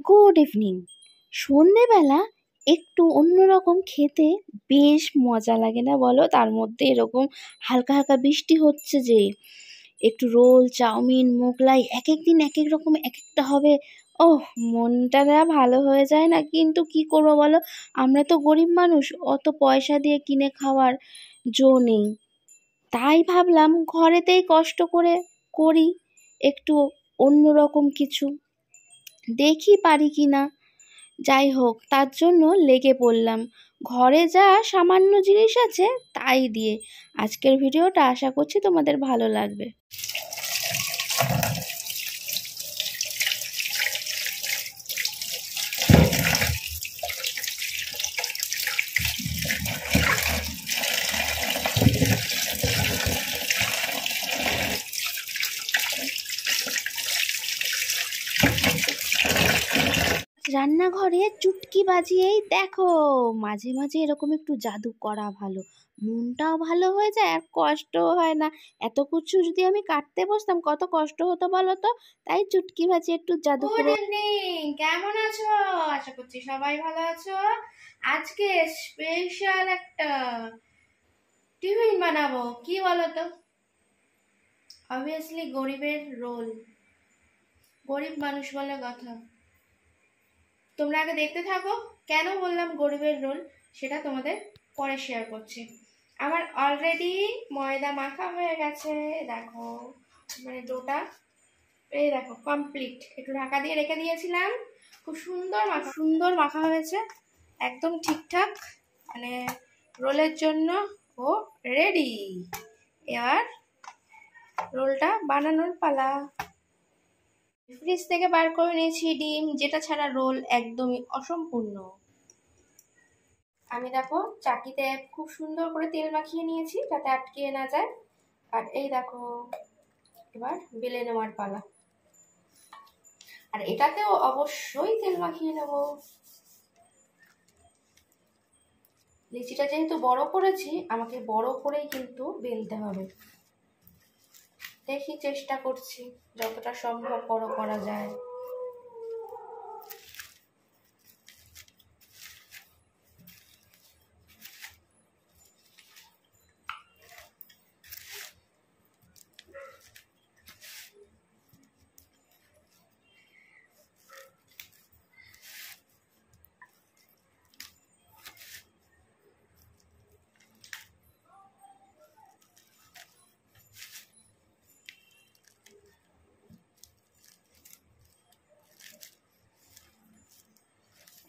Good evening. সন্ধেবেলা একটু অন্যরকম খেতে বেশ মজা লাগে না বলো? তার মধ্যে এরকম হালকা হালকা বৃষ্টি হচ্ছে যে একটু রোল, চাউমিন, মোগলাই এক এক দিন এক এক রকম এক একটা হবে। ওহ, মনটা না ভালো হয়ে যায় না? কিন্তু কি করবো বলো, আমরা তো গরিব মানুষ, অত পয়সা দিয়ে কিনে খাওয়ার জো নেই। তাই ভাবলাম ঘরেতেই কষ্ট করে করি একটু অন্যরকম কিছু, দেখি পারি কি না। যাই হোক, তার জন্য লেগে পড়লাম। ঘরে যা সামান্য জিনিস আছে তাই দিয়ে আজকের ভিডিওটা আশা করছি তোমাদের ভালো লাগবে। রান্নাঘরে চুটকি বাজিয়েই দেখো, মাঝে মাঝে এরকম একটু জাদু করা ভালো, মনটাও ভালো হয়ে যায় আর কষ্টও হয় না। এত কিছু যদি আমি কাটতে বসতাম কত কষ্ট হতো বলো তো। তাই চুটকি বাজিয়ে একটু জাদু গুড করে। ইভিনিং, কেমন আছো? আশা করছি সবাই ভালো আছো। আজকে স্পেশাল একটা টিফিন বানাবো, কি বলো তো? অবভিয়াসলি গরিবের রোল, গরিব মানুষ বলে কথা। তোমরা আগে দেখতে থাকো। কেন বললাম গরিবের রোল সেটা তোমাদের পরে শেয়ার করছি। আমার অলরেডি ময়দা মাখা হয়ে গেছে, দেখো, মানে ডোটা এই দেখো কমপ্লিট। একটু ঢাকা দিয়ে রেখে দিয়েছিলাম, খুব সুন্দর মাখা হয়েছে, একদম ঠিকঠাক, মানে রোলের জন্য ও রেডি। এবার রোলটা বানানোর পালা। ফ্রিজ থেকে বার করে নিয়েছি ডিম, যেটা ছাড়া রোল একদমই অসম্পূর্ণ। আমি দেখো চাকিতে খুব সুন্দর করে তেল মাখিয়ে নিয়েছি যাতে আটকে না যায়। আর এই দেখো, এবার বেলে নেওয়ার পালা। আর এটাতেও অবশ্যই তেল মাখিয়ে নেব। লিচিটা যেহেতু বড় করেছি, আমাকে বড় করেই কিন্তু বেলতে হবে। দেখি, চেষ্টা করছি যতটা সম্ভব বড় করা যায়।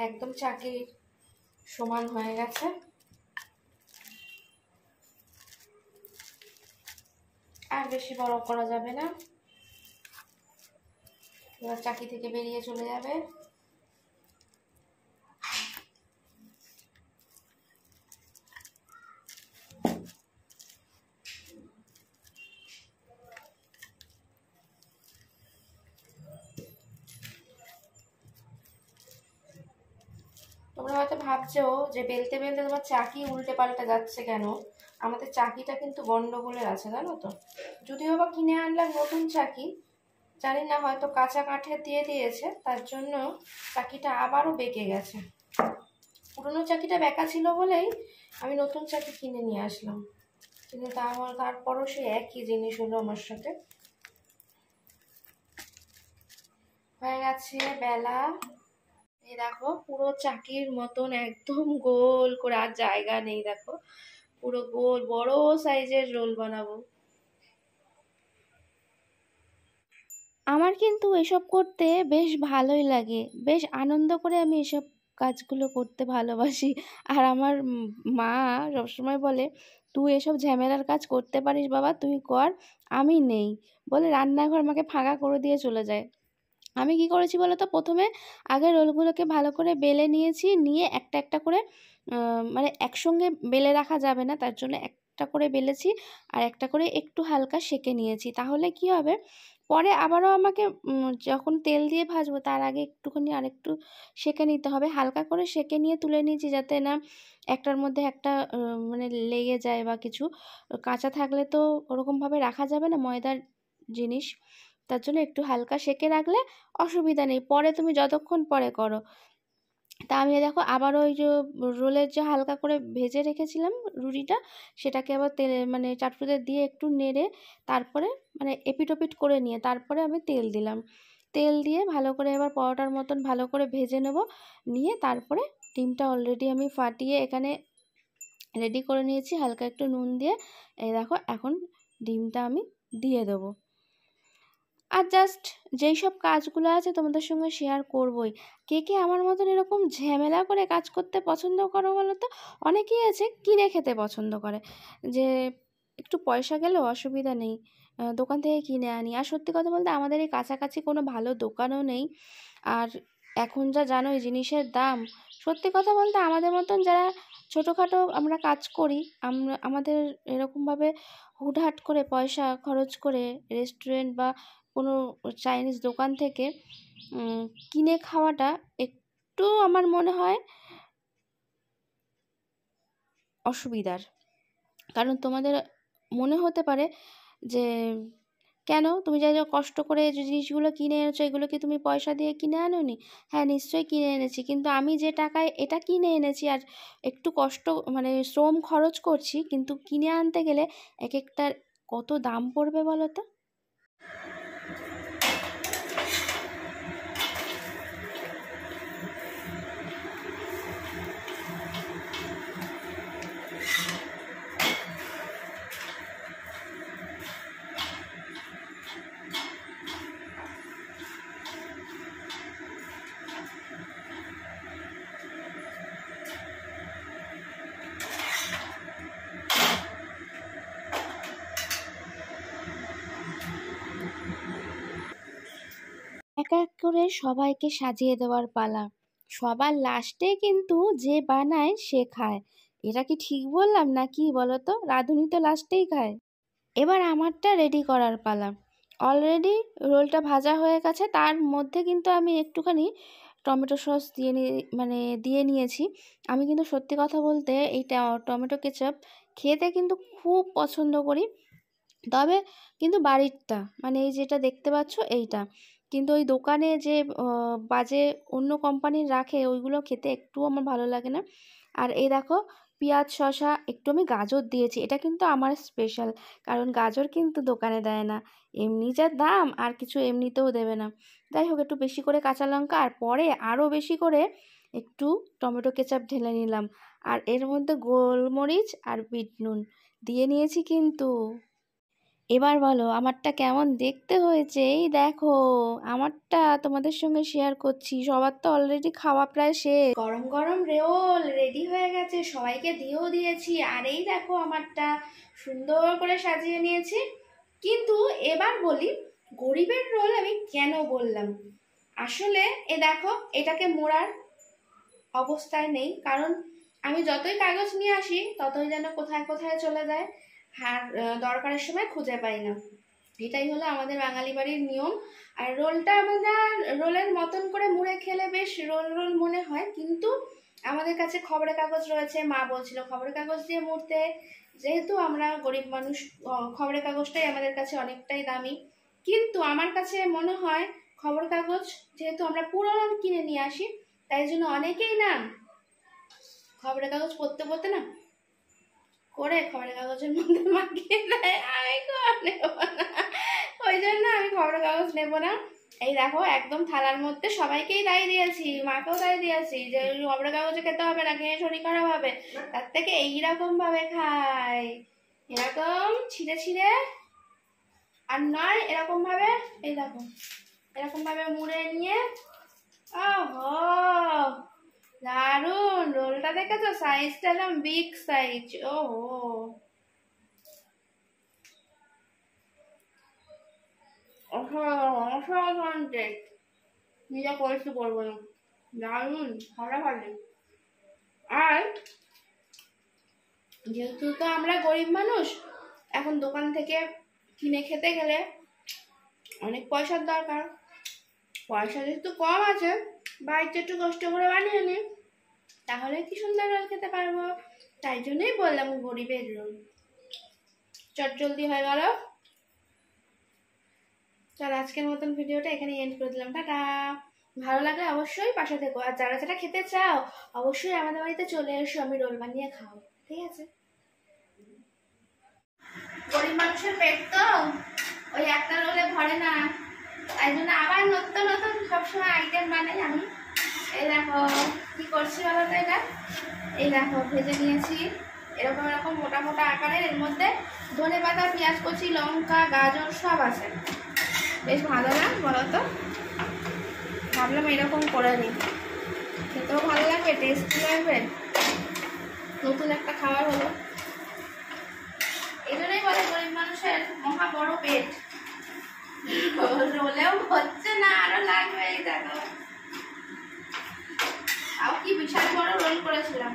একদম চাকির সমান হয়ে গেছে। আর বেশি বড় করা যাবে না, এবার চাকি থেকে বেরিয়ে চলে যাবে। তোমরা হয়তো ভাবছো যে বেলতে বেলতে তোমার চাকি উল্টে পাল্টে যাচ্ছে কেন। আমাদের চাকিটা কিন্তু গন্ডগোলের আছে, জানো তো। যদিও বা কিনে আনলাম নতুন চাকি, জানি না হয়তো কাঁচা কাঠের দিয়ে দিয়েছে, তার জন্য চাকিটা আবারও বেঁকে গেছে। পুরোনো চাকিটা বেঁকা ছিল বলেই আমি নতুন চাকি কিনে নিয়ে আসলাম, কিন্তু তারপরও সে একই জিনিস হলো আমার সাথে। হয়ে গেছে বেলা। এই দেখো পুরো চাকির মতন একদম গোল করে, আর জায়গা নেই, দেখো পুরো গোল বড় সাইজের রোল বানাবো। আমার কিন্তু এসব করতে বেশ ভালোই লাগে, বেশ আনন্দ করে আমি এসব কাজগুলো করতে ভালোবাসি। আর আমার মা সবসময় বলে, তুই এসব ঝামেলার কাজ করতে পারিস বাবা, তুই কর, আমি নেই বলে রান্নাঘর আমাকে ফাঁকা করে দিয়ে চলে যায়। আমি কি করেছি বলো তো, প্রথমে আগে রোলগুলোকে ভালো করে বেলে নিয়েছি, নিয়ে একটা একটা করে মানে একসঙ্গে বেলে রাখা যাবে না, তার জন্য একটা করে বেলেছি আর একটা করে একটু হালকা সেঁকে নিয়েছি। তাহলে কি হবে, পরে আবারও আমাকে যখন তেল দিয়ে ভাজবো তার আগে একটুখানি আরেকটু সেঁকে নিতে হবে। হালকা করে সেঁকে নিয়ে তুলে নিয়েছি যাতে না একটার মধ্যে একটা মানে লেগে যায় বা কিছু। কাঁচা থাকলে তো ওরকমভাবে রাখা যাবে না ময়দার জিনিস, তার জন্য একটু হালকা সেঁকে রাখলে অসুবিধা নেই, পরে তুমি যতক্ষণ পরে করো। তা আমি দেখো আবার ওই যে রোলের যে হালকা করে ভেজে রেখেছিলাম রুটিটা, সেটাকে আবার তেলে মানে চাটুতে দিয়ে একটু নেড়ে তারপরে মানে এপিট ওপিট করে নিয়ে তারপরে আমি তেল দিলাম। তেল দিয়ে ভালো করে এবার পরোটার মতন ভালো করে ভেজে নেব, নিয়ে তারপরে ডিমটা অলরেডি আমি ফাটিয়ে এখানে রেডি করে নিয়েছি হালকা একটু নুন দিয়ে। এই দেখো এখন ডিমটা আমি দিয়ে দেবো। আর জাস্ট যেই সব কাজগুলো আছে তোমাদের সঙ্গে শেয়ার করবই। কে কে আমার মতন এরকম ঝামেলা করে কাজ করতে পছন্দ করো বলো তো? অনেকেই আছে কিনে খেতে পছন্দ করে, যে একটু পয়সা গেলেও অসুবিধা নেই, দোকান থেকে কিনে আনি। আর সত্যি কথা বলতে আমাদের এই কাছাকাছি কোনো ভালো দোকানও নেই। আর এখন যা জানোই জিনিসের দাম, সত্যি কথা বলতে আমাদের মতন যারা ছোটোখাটো আমরা কাজ করি, আমাদের এরকমভাবে হুটহাট করে পয়সা খরচ করে রেস্টুরেন্ট বা কোনো চাইনিজ দোকান থেকে কিনে খাওয়াটা একটু আমার মনে হয় অসুবিধার। কারণ তোমাদের মনে হতে পারে যে কেন তুমি যাই কষ্ট করে যে জিনিসগুলো কিনে এনেছো এগুলো কি তুমি পয়সা দিয়ে কিনে আনোনি? হ্যাঁ নিশ্চয়ই কিনে এনেছি, কিন্তু আমি যে টাকায় এটা কিনে এনেছি আর একটু কষ্ট মানে শ্রম খরচ করছি, কিন্তু কিনে আনতে গেলে এক একটার কত দাম পড়বে বলো তো? এক এক করে সবাইকে সাজিয়ে দেওয়ার পালা, সবার লাস্টে কিন্তু যে বানায় সে খায়। এটা কি ঠিক বললাম না কি বলো তো? রাঁধুনি তো লাস্টেই খায়। এবার আমারটা রেডি করার পালা। অলরেডি রোলটা ভাজা হয়ে গেছে, তার মধ্যে কিন্তু আমি একটুখানি টমেটো সস দিয়ে নিয়েছি। আমি কিন্তু সত্যি কথা বলতে এই টমেটো কেচাপ খেতে কিন্তু খুব পছন্দ করি, তবে কিন্তু বাড়িরটা মানে এই যেটা দেখতে পাচ্ছ এইটা, কিন্তু ওই দোকানে যে বাজে অন্য কোম্পানির রাখে ওইগুলো খেতে একটুও আমার ভালো লাগে না। আর এই দেখো পেঁয়াজ শসা একটু আমি গাজর দিয়েছি, এটা কিন্তু আমার স্পেশাল, কারণ গাজর কিন্তু দোকানে দেয় না, এমনি যা দাম আর কিছু এমনিতেও দেবে না। যাই হোক একটু বেশি করে কাঁচা লঙ্কা আর পরে আরও বেশি করে একটু টমেটো কেচাপ ঢেলে নিলাম, আর এর মধ্যে গোলমরিচ আর বিট নুন দিয়ে নিয়েছি কিন্তু। এবার বলো আমারটা কেমন দেখতে হয়েছে? এই দেখো আমারটা তোমাদের সঙ্গে শেয়ার করছি, সবার তো অলরেডি খাওয়া প্রায় শেষ। গরম গরম রোল রেডি হয়ে গেছে, সবাইকে দিয়েও দিয়েছি। আর এই দেখো আমারটা সুন্দর করে সাজিয়ে নিয়েছি। কিন্তু এবার বলি গরিবের রোল আমি কেন বললাম। আসলে এ দেখো এটাকে মোড়ার অবস্থায় নেই, কারণ আমি যতই কাগজ নিয়ে আসি ততই যেন কোথায় কোথায় চলে যায়, আর দরকারের সময় খুঁজে পাই না। এটাই হলো আমাদের বাঙালি বাড়ির নিয়ম। আর রোলটা আমরা রোলের মতন করে মুড়ে খেলে বেশ রোল রোল মনে হয়, কিন্তু আমাদের কাছে খবরের কাগজ রয়েছে, মা বলছিল খবরের কাগজ দিয়ে মুড়তে, যেহেতু আমরা গরিব মানুষ খবরের কাগজটাই আমাদের কাছে অনেকটাই দামি। কিন্তু আমার কাছে মনে হয় খবরের কাগজ যেহেতু আমরা পুরোনো কিনে নিয়ে আসি, তাই জন্য অনেকেই না খবরের কাগজ পড়তে পড়তে না করে খবরের কাগজের মধ্যে মাখিয়ে দেয়, আমি নেব না, ওই জন্য আমি খবরের কাগজ নেব না। এই দেখো একদম থালার মধ্যে সবাইকেই দায় দিয়েছি, মাকেও দায় দিয়েছি যে খবরের কাগজে খেতে হবে না, খেয়ে শরীর খারাপ হবে, তার থেকে এইরকম ভাবে খাই, এরকম ছিঁড়ে ছিঁড়ে, আর নয় এরকম ভাবে, এই দেখো এরকম ভাবে মুড়ে নিয়ে। ওহো দারুন, রোলটা দেখেছো সাইজটা একদম বিগ সাইজ। ওহো অসাধারণ টেস্ট, নিজে করেছি বলবো না, দারুন ফাটাফাটি। আর যেহেতু তো আমরা গরিব মানুষ, এখন দোকান থেকে কিনে খেতে গেলে অনেক পয়সার দরকার, পয়সা যেহেতু কম আছে বাড়িতে একটু কষ্ট করে বানিয়ে নি, তাহলে কি সুন্দর রোল খেতে পারবো। তাই জন্যই বললাম গরিবের রোল। চটজলদি হয়ে গেল। চল আজকের মতন ভিডিওটা এখানে এন্ড করে দিলাম। টাটা। ভালো লাগলে অবশ্যই পাশে থেকো, আর যারা যারা খেতে চাও অবশ্যই আমাদের বাড়িতে চলে এসো, আমি রোল বানিয়ে খাও, ঠিক আছে? গরিব মানুষের পেট তো ওই একটা রোলে ভরে না, তাই জন্য আবার নতুন নতুন সবসময় আইটেম বানাই আমি। এই দেখো কি করছি বলো তো, এটা এই দেখো ভেজে নিয়েছি এরকম এরকম মোটা মোটা আকারের, এর মধ্যে ধনেপাতা, পেঁয়াজ কুচি, লঙ্কা, গাজর সব আছে। বেশ ভালো না বলো তো? ভাবলাম এরকম করে নিই, খেতেও ভালো লাগবে, টেস্টি লাগবে, নতুন একটা খাবার হলো। এই জন্যই বলে গরিব মানুষের মহা বড় পেট। রোলেও হচ্ছে না, আরো লাগবে। এই দেখো, তাও কি বিশাল বড় রোল করেছিলাম।